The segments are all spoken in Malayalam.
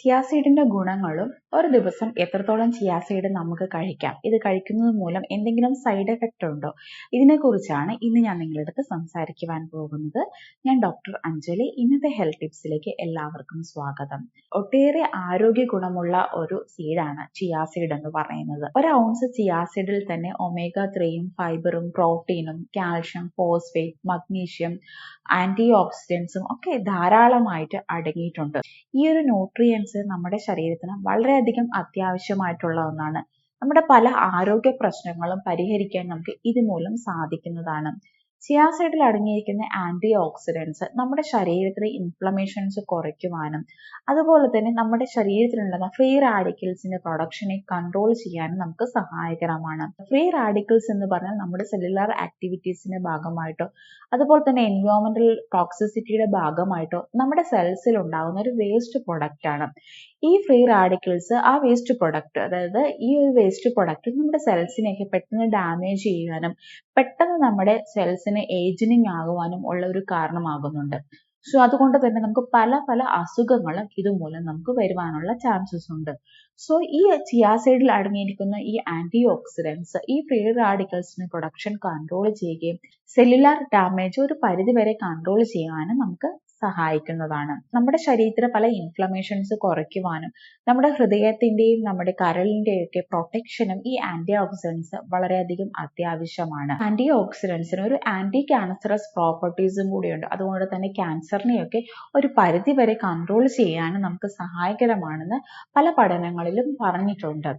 ചിയാ സീഡിന്റെ ഗുണങ്ങളും ഒരു ദിവസം എത്രത്തോളം ചിയാ സീഡ് നമുക്ക് കഴിക്കാം, ഇത് കഴിക്കുന്നത് മൂലം എന്തെങ്കിലും സൈഡ് എഫക്റ്റ് ഉണ്ടോ, ഇതിനെക്കുറിച്ചാണ് ഇന്ന് ഞാൻ നിങ്ങളുടെ അടുത്ത് സംസാരിക്കുവാൻ പോകുന്നത്. ഞാൻ ഡോക്ടർ അഞ്ജലി. ഇന്നത്തെ ഹെൽത്ത് ടിപ്സിലേക്ക് എല്ലാവർക്കും സ്വാഗതം. ഒട്ടേറെ ആരോഗ്യ ഗുണമുള്ള ഒരു സീഡാണ് ചിയാ സീഡ് എന്ന് പറയുന്നത്. ഒരു ഔൺസ് ചിയാ സീഡിൽ തന്നെ ഒമേഗ 3യും ഫൈബറും പ്രോട്ടീനും കാൽഷ്യം, ഫോസ്ഫേറ്റ്, മഗ്നീഷ്യം, ആന്റി ഓക്സിഡൻസും ഒക്കെ ധാരാളമായിട്ട് അടങ്ങിയിട്ടുണ്ട്. ഈ ഒരു ന്യൂട്രിയൻസ് നമ്മുടെ ശരീരത്തിന് വളരെയധികം അത്യാവശ്യമായിട്ടുള്ള ഒന്നാണ്. നമ്മുടെ പല ആരോഗ്യ പ്രശ്നങ്ങളും പരിഹരിക്കാൻ നമുക്ക് ഇതുമൂലം സാധിക്കുന്നതാണ്. ചിയാ സീഡിൽ അടങ്ങിയിരിക്കുന്ന ആന്റി ഓക്സിഡൻസ് നമ്മുടെ ശരീരത്തിലെ ഇൻഫ്ലമേഷൻസ് കുറയ്ക്കുവാനും അതുപോലെ തന്നെ നമ്മുടെ ശരീരത്തിലുണ്ടാകുന്ന ഫ്രീ റാഡിക്കൽസിന്റെ പ്രൊഡക്ഷനെ കൺട്രോൾ ചെയ്യാനും നമുക്ക് സഹായകരമാണ്. ഫ്രീ റാഡിക്കൽസ് എന്ന് പറഞ്ഞാൽ നമ്മുടെ സെല്ലുലാർ ആക്ടിവിറ്റീസിന്റെ ഭാഗമായിട്ടോ അതുപോലെ തന്നെ എൻവയോൺമെന്റൽ ടോക്സിസിറ്റിയുടെ ഭാഗമായിട്ടോ നമ്മുടെ സെൽസിൽ ഉണ്ടാകുന്ന ഒരു വേസ്റ്റ് പ്രൊഡക്റ്റ് ആണ്. ഈ ഫ്രീ റാഡിക്കൽസ് ആ വേസ്റ്റ് പ്രൊഡക്റ്റ്, അതായത് ഈ ഒരു വേസ്റ്റ് പ്രൊഡക്റ്റ് നമ്മുടെ സെൽസിനെയൊക്കെ പെട്ടെന്ന് ഡാമേജ് ചെയ്യാനും പെട്ടെന്ന് നമ്മുടെ സെൽസിന് ഏജിനിങ് ആകുവാനും ഉള്ള ഒരു കാരണമാകുന്നുണ്ട്. സോ അതുകൊണ്ട് തന്നെ നമുക്ക് പല അസുഖങ്ങളും ഇതുമൂലം നമുക്ക് വരുവാനുള്ള ചാൻസസ് ഉണ്ട്. സോ ഈ ചിയാ സീഡിൽ അടങ്ങിയിരിക്കുന്ന ഈ ആന്റി ഓക്സിഡൻസ് ഈ ഫ്രീ റാഡിക്കൽസിന് പ്രൊഡക്ഷൻ കൺട്രോൾ ചെയ്യുകയും സെല്ലുലാർ ഡാമേജ് ഒരു പരിധിവരെ കൺട്രോൾ ചെയ്യാനും നമുക്ക് സഹായിക്കുന്നതാണ്. നമ്മുടെ ശരീരത്തിലെ പല ഇൻഫ്ലമേഷൻസ് കുറയ്ക്കുവാനും നമ്മുടെ ഹൃദയത്തിന്റെയും നമ്മുടെ കരളിന്റെയും ഒക്കെ പ്രൊട്ടക്ഷനും ഈ ആന്റി ഓക്സിഡൻസ് വളരെയധികം അത്യാവശ്യമാണ്. ആന്റി ഓക്സിഡൻസിന് ഒരു ആന്റി ക്യാൻസറസ് പ്രോപ്പർട്ടീസും കൂടിയുണ്ട്. അതുകൊണ്ട് തന്നെ ക്യാൻസറിനെയൊക്കെ ഒരു പരിധി വരെ കൺട്രോൾ ചെയ്യാനും നമുക്ക് സഹായകരമാണെന്ന് പല പഠനങ്ങളിലും പറഞ്ഞിട്ടുണ്ട്.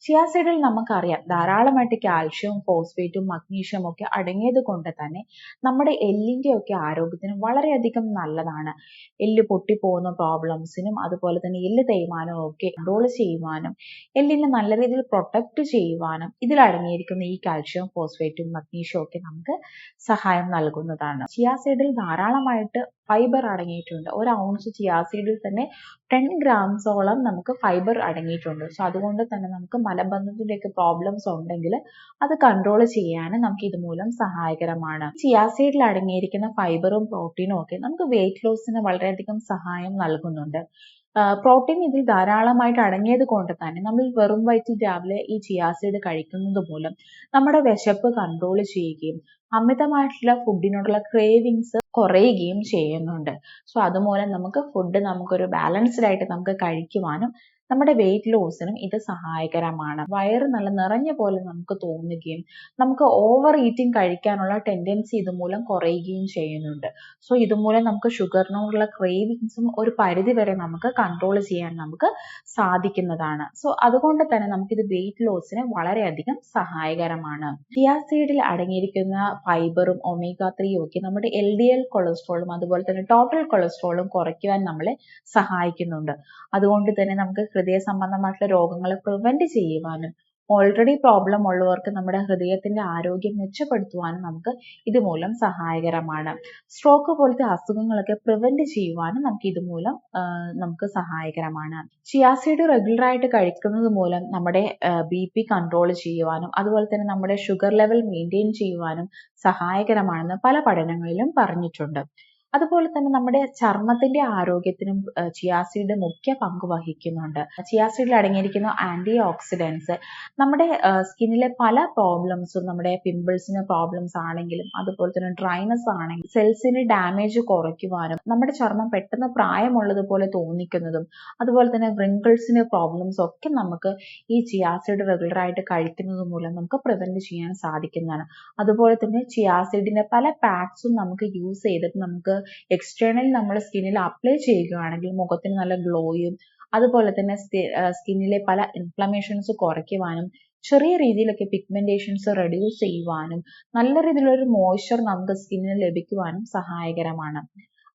ചിയാ സീഡിൽ നമുക്കറിയാം ധാരാളമായിട്ട് കാൽഷ്യവും ഫോസ്ഫേറ്റും മഗ്നീഷ്യവും ഒക്കെ അടങ്ങിയത് കൊണ്ട് തന്നെ നമ്മുടെ എല്ലിന്റെ ഒക്കെ ആരോഗ്യത്തിന് വളരെയധികം നല്ലതാണ്. എല്ല് പൊട്ടിപ്പോകുന്ന പ്രോബ്ലംസിനും അതുപോലെ തന്നെ എല്ല് തേയ്മാനവും ഒക്കെ കൺട്രോൾ ചെയ്യുവാനും എല്ലിനെ നല്ല രീതിയിൽ പ്രൊട്ടക്ട് ചെയ്യുവാനും ഇതിൽ അടങ്ങിയിരിക്കുന്ന ഈ കാൽഷ്യവും ഫോസ്ഫേറ്റും മഗ്നീഷ്യവും ഒക്കെ നമുക്ക് സഹായം നൽകുന്നതാണ്. ചിയാ സീഡിൽ ധാരാളമായിട്ട് ഫൈബർ അടങ്ങിയിട്ടുണ്ട്. ഒരു ഔൺസ് ചിയാ സീഡിൽ തന്നെ 10 ഗ്രാംസോളം നമുക്ക് ഫൈബർ അടങ്ങിയിട്ടുണ്ട്. സോ അതുകൊണ്ട് തന്നെ നമുക്ക് മലബന്ധത്തിന്റെ ഒക്കെ പ്രോബ്ലംസ് ഉണ്ടെങ്കിൽ അത് കൺട്രോൾ ചെയ്യാനും നമുക്ക് ഇതുമൂലം സഹായകരമാണ്. ചിയാ സീഡിൽ അടങ്ങിയിരിക്കുന്ന ഫൈബറും പ്രോട്ടീനും ഒക്കെ നമുക്ക് വെയിറ്റ് ലോസിന് വളരെയധികം സഹായം നൽകുന്നുണ്ട്. പ്രോട്ടീൻ ഇതിൽ ധാരാളമായിട്ട് അടങ്ങിയത് കൊണ്ട് തന്നെ നമ്മൾ വെറും വയറ്റിൽ രാവിലെ ഈ ചിയാ സീഡ് കഴിക്കുന്നത് മൂലം നമ്മുടെ വിശപ്പ് കൺട്രോൾ ചെയ്യുകയും അമിതമായിട്ടുള്ള ഫുഡിനോടുള്ള ക്രേവിങ്സ് കുറയുകയും ചെയ്യുന്നുണ്ട്. സോ അതുമൂലം നമുക്കൊരു ബാലൻസ്ഡ് ആയിട്ട് നമുക്ക് കഴിക്കുവാനും നമ്മുടെ വെയിറ്റ് ലോസിനും ഇത് സഹായകരമാണ്. വയറ് നല്ല നിറഞ്ഞ പോലെ നമുക്ക് തോന്നുകയും നമുക്ക് ഓവർ ഈറ്റിംഗ് കഴിക്കാനുള്ള ടെൻഡൻസി ഇതുമൂലം കുറയുകയും ചെയ്യുന്നുണ്ട്. സോ ഇതുമൂലം നമുക്ക് ഷുഗറിനോടുള്ള ക്രേവിങ്സും ഒരു പരിധി വരെ നമുക്ക് കൺട്രോൾ ചെയ്യാൻ നമുക്ക് സാധിക്കുന്നതാണ്. സോ അതുകൊണ്ട് തന്നെ നമുക്കിത് വെയിറ്റ് ലോസിന് വളരെയധികം സഹായകരമാണ്. ചിയാ സീഡിൽ അടങ്ങിയിരിക്കുന്ന ഫൈബറും ഒമേഗ 3യും ഒക്കെ നമ്മുടെ LDL കൊളസ്ട്രോളും അതുപോലെ തന്നെ ടോട്ടൽ കൊളസ്ട്രോളും കുറയ്ക്കുവാൻ നമ്മളെ സഹായിക്കുന്നുണ്ട്. അതുകൊണ്ട് തന്നെ നമുക്ക് ഹൃദയ സംബന്ധമായിട്ടുള്ള രോഗങ്ങളെ പ്രിവെന്റ് ചെയ്യുവാനും ഓൾറെഡി പ്രോബ്ലം ഉള്ളവർക്ക് നമ്മുടെ ഹൃദയത്തിന്റെ ആരോഗ്യം മെച്ചപ്പെടുത്തുവാനും നമുക്ക് ഇതുമൂലം സഹായകരമാണ്. സ്ട്രോക്ക് പോലത്തെ അസുഖങ്ങളൊക്കെ പ്രിവെന്റ് ചെയ്യുവാനും നമുക്ക് ഇതുമൂലം നമുക്ക് സഹായകരമാണ്. ചിയാ സീഡ് റെഗുലർ ആയിട്ട് കഴിക്കുന്നത് മൂലം നമ്മുടെ BP കൺട്രോൾ ചെയ്യുവാനും അതുപോലെ തന്നെ നമ്മുടെ ഷുഗർ ലെവൽ മെയിൻറ്റെയിൻ ചെയ്യുവാനും സഹായകരമാണെന്ന് പല പഠനങ്ങളിലും പറഞ്ഞിട്ടുണ്ട്. അതുപോലെ തന്നെ നമ്മുടെ ചർമ്മത്തിന്റെ ആരോഗ്യത്തിനും ചിയാ സീഡ് മുഖ്യ പങ്ക് വഹിക്കുന്നുണ്ട്. ചിയാ സീഡിൽ അടങ്ങിയിരിക്കുന്ന ആന്റി ഓക്സിഡൻസ് നമ്മുടെ സ്കിന്നിലെ പല പ്രോബ്ലംസും, നമ്മുടെ പിമ്പിൾസിന് പ്രോബ്ലംസ് ആണെങ്കിലും അതുപോലെ തന്നെ ഡ്രൈനസ് ആണെങ്കിലും സെൽസിന് ഡാമേജ് കുറയ്ക്കുവാനും നമ്മുടെ ചർമ്മം പെട്ടെന്ന് പ്രായമുള്ളതുപോലെ തോന്നിക്കുന്നതും അതുപോലെ തന്നെ വ്രിങ്കിൾസിന്റെ പ്രോബ്ലംസ് ഒക്കെ നമുക്ക് ഈ ചിയാ സീഡ് റെഗുലർ ആയിട്ട് കഴിക്കുന്നത് മൂലം നമുക്ക് പ്രിവെന്റ് ചെയ്യാൻ സാധിക്കുന്നതാണ്. അതുപോലെ തന്നെ ചിയാ സീഡിന്റെ പല പാക്സും നമുക്ക് യൂസ് ചെയ്തിട്ട് നമുക്ക് എക്സ്റ്റേണൽ നമ്മുടെ സ്കിന്നിൽ അപ്ലൈ ചെയ്യുകയാണെങ്കിൽ മുഖത്തിന് നല്ല ഗ്ലോയും അതുപോലെ തന്നെ സ്കിന്നിലെ പല ഇൻഫ്ലമേഷൻസ് കുറയ്ക്കുവാനും ചെറിയ രീതിയിലൊക്കെ പിഗ്മെന്റേഷൻസ് റെഡ്യൂസ് ചെയ്യുവാനും നല്ല രീതിയിലൊരു മോയ്സ്ചർ നമുക്ക് സ്കിന്നിന് ലഭിക്കുവാനും സഹായകരമാണ്.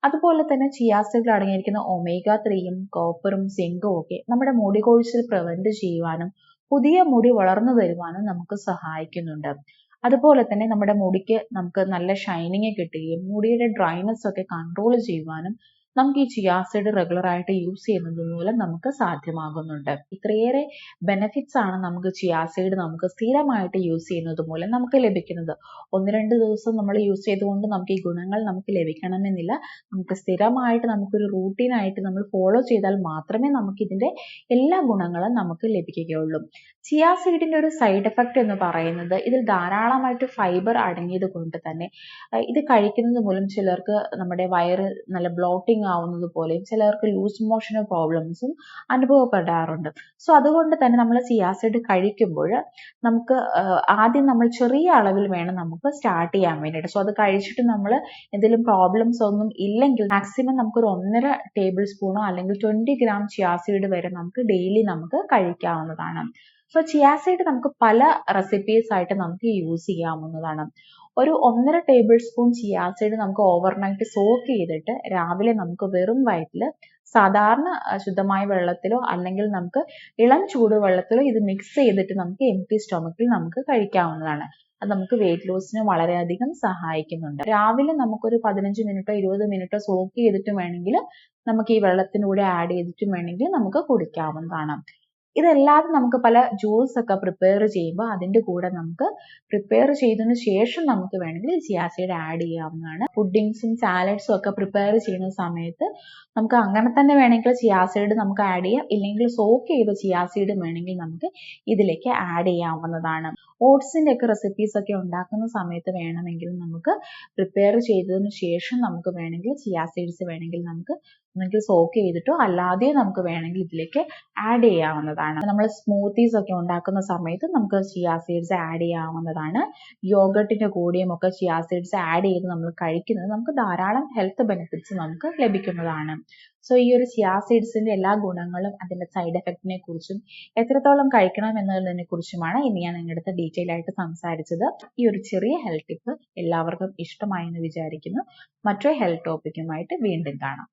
അതുപോലെ തന്നെ ചിയാ സീഡിൽ അടങ്ങിയിരിക്കുന്ന ഒമേഗ 3യും കോപ്പറും സിങ്കും ഒക്കെ നമ്മുടെ മുടി കൊഴിച്ചിൽ പ്രിവെന്റ് ചെയ്യുവാനും പുതിയ മുടി വളർന്നു വരുവാനും നമുക്ക് സഹായിക്കുന്നുണ്ട്. അതുപോലെ തന്നെ നമ്മുടെ മുടിക്ക് നമുക്ക് നല്ല ഷൈനിങ് കിട്ടുകയും മുടിയുടെ ഡ്രൈനെസ് ഒക്കെ കൺട്രോൾ ചെയ്യുവാനും നമുക്ക് ഈ ചിയാ സീഡ് റെഗുലർ ആയിട്ട് യൂസ് ചെയ്യുന്നത് മൂലം നമുക്ക് സാധ്യമാകുന്നുണ്ട്. ഇത്രയേറെ ബെനിഫിറ്റ്സ് ആണ് നമുക്ക് ചിയാ സീഡ് നമുക്ക് സ്ഥിരമായിട്ട് യൂസ് ചെയ്യുന്നത് മൂലം നമുക്ക് ലഭിക്കുന്നത്. 1-2 ദിവസം നമ്മൾ യൂസ് ചെയ്തുകൊണ്ട് നമുക്ക് ഈ ഗുണങ്ങൾ നമുക്ക് ലഭിക്കണമെന്നില്ല. നമുക്ക് സ്ഥിരമായിട്ട് നമുക്കൊരു റൂട്ടീനായിട്ട് നമ്മൾ ഫോളോ ചെയ്താൽ മാത്രമേ നമുക്ക് ഇതിന്റെ എല്ലാ ഗുണങ്ങളും നമുക്ക് ലഭിക്കുകയുള്ളൂ. ചിയാ സീഡിന്റെ ഒരു സൈഡ് എഫക്റ്റ് എന്ന് പറയുന്നത് ഇതിൽ ധാരാളമായിട്ട് ഫൈബർ അടങ്ങിയത് കൊണ്ട് തന്നെ ഇത് കഴിക്കുന്നത് മൂലം ചിലർക്ക് നമ്മുടെ വയറ് നല്ല ബ്ലോട്ടിംഗ് ആവുന്നത് പോലെയും ചിലർക്ക് ലൂസ് മോഷൻ പ്രോബ്ലംസും അനുഭവപ്പെടാറുണ്ട്. സോ അതുകൊണ്ട് തന്നെ നമ്മൾ ചിയാ സീഡ് കഴിക്കുമ്പോൾ നമുക്ക് ആദ്യം നമ്മൾ ചെറിയ അളവിൽ വേണം നമുക്ക് സ്റ്റാർട്ട് ചെയ്യാൻ വേണ്ടിയിട്ട്. സോ അത് കഴിച്ചിട്ട് നമ്മൾ എന്തെങ്കിലും പ്രോബ്ലംസ് ഒന്നും ഇല്ലെങ്കിൽ മാക്സിമം നമുക്കൊരു 1.5 ടേബിൾ സ്പൂണോ അല്ലെങ്കിൽ 20 ഗ്രാം ചിയാ സീഡ് വരെ നമുക്ക് ഡെയിലി നമുക്ക് കഴിക്കാവുന്നതാണ്. സോ ചിയാ സീഡ് നമുക്ക് പല റെസിപ്പീസ് ആയിട്ട് നമുക്ക് യൂസ് ചെയ്യാവുന്നതാണ്. ഒരു 1.5 ടേബിൾ സ്പൂൺ ചിയാ സീഡ് നമുക്ക് ഓവർനൈറ്റ് സോക്ക് ചെയ്തിട്ട് രാവിലെ നമുക്ക് വെറും വയറ്റിൽ സാധാരണ ശുദ്ധമായ വെള്ളത്തിലോ അല്ലെങ്കിൽ നമുക്ക് ഇളം ചൂടുവെള്ളത്തിലോ ഇത് മിക്സ് ചെയ്തിട്ട് നമുക്ക് എംപ്റ്റി സ്റ്റൊമക്കിൽ നമുക്ക് കഴിക്കാവുന്നതാണ്. അത് നമുക്ക് വെയിറ്റ് ലോസിന് വളരെയധികം സഹായിക്കുന്നുണ്ട്. രാവിലെ നമുക്കൊരു 15 മിനിറ്റോ 20 മിനിറ്റോ സോക്ക് ചെയ്തിട്ടും വേണമെങ്കിൽ നമുക്ക് ഈ വെള്ളത്തിൻ്റെ കൂടെ ആഡ് ചെയ്തിട്ടും വേണമെങ്കിൽ നമുക്ക് കുടിക്കാവുന്നതാണ്. ഇതല്ലാതെ നമുക്ക് പല ജ്യൂസ് ഒക്കെ പ്രിപ്പയർ ചെയ്യുമ്പോൾ അതിൻ്റെ കൂടെ നമുക്ക് പ്രിപ്പയർ ചെയ്തതിന് ശേഷം നമുക്ക് വേണമെങ്കിൽ ചിയാ സീഡ് ആഡ് ചെയ്യാവുന്നതാണ്. പുഡിങ്സും സാലഡ്സും ഒക്കെ പ്രിപ്പയർ ചെയ്യുന്ന സമയത്ത് നമുക്ക് അങ്ങനെ തന്നെ വേണമെങ്കിൽ ചിയാ സീഡ് നമുക്ക് ആഡ് ചെയ്യാം. ഇല്ലെങ്കിൽ സോക്ക് ചെയ്ത ചിയാ സീഡ് വേണമെങ്കിൽ നമുക്ക് ഇതിലേക്ക് ആഡ് ചെയ്യാവുന്നതാണ്. ഓട്സിൻ്റെ ഒക്കെ റെസിപ്പീസ് ഒക്കെ ഉണ്ടാക്കുന്ന സമയത്ത് വേണമെങ്കിൽ നമുക്ക് പ്രിപ്പയർ ചെയ്തതിന് ശേഷം നമുക്ക് വേണമെങ്കിൽ ചിയാ സീഡ്സ് വേണമെങ്കിൽ നമുക്ക് ഒന്നെങ്കിൽ സോക്ക് ചെയ്തിട്ടോ അല്ലാതെ നമുക്ക് വേണമെങ്കിൽ ഇതിലേക്ക് ആഡ് ചെയ്യാവുന്നതാണ്. നമ്മൾ സ്മൂത്തീസ് ഒക്കെ ഉണ്ടാക്കുന്ന സമയത്ത് നമുക്ക് ചിയാ സീഡ്സ് ആഡ് ചെയ്യാവുന്നതാണ്. യോഗട്ടിന്റെ കൂടെയും ഒക്കെ ചിയാ സീഡ്സ് ആഡ് ചെയ്ത് നമ്മൾ കഴിക്കുന്നത് നമുക്ക് ധാരാളം ഹെൽത്ത് ബെനിഫിറ്റ്സ് നമുക്ക് ലഭിക്കുന്നതാണ്. സോ ഈ ഒരു ചിയാ സീഡ്സിന്റെ എല്ലാ ഗുണങ്ങളും അതിന്റെ സൈഡ് എഫക്റ്റിനെ കുറിച്ചും എത്രത്തോളം കഴിക്കണം എന്നതിനെ കുറിച്ചുമാണ് ഇന്ന് ഞാൻ നിങ്ങളുടെ അടുത്ത് ഡീറ്റെയിൽ ആയിട്ട് സംസാരിച്ചത്. ഈ ഒരു ചെറിയ ഹെൽത്ത് ടിപ്പ് എല്ലാവർക്കും ഇഷ്ടമായി എന്ന് വിചാരിക്കുന്നു. മറ്റൊരു ഹെൽത്ത് ടോപ്പിക്കുമായിട്ട് വീണ്ടും കാണാം.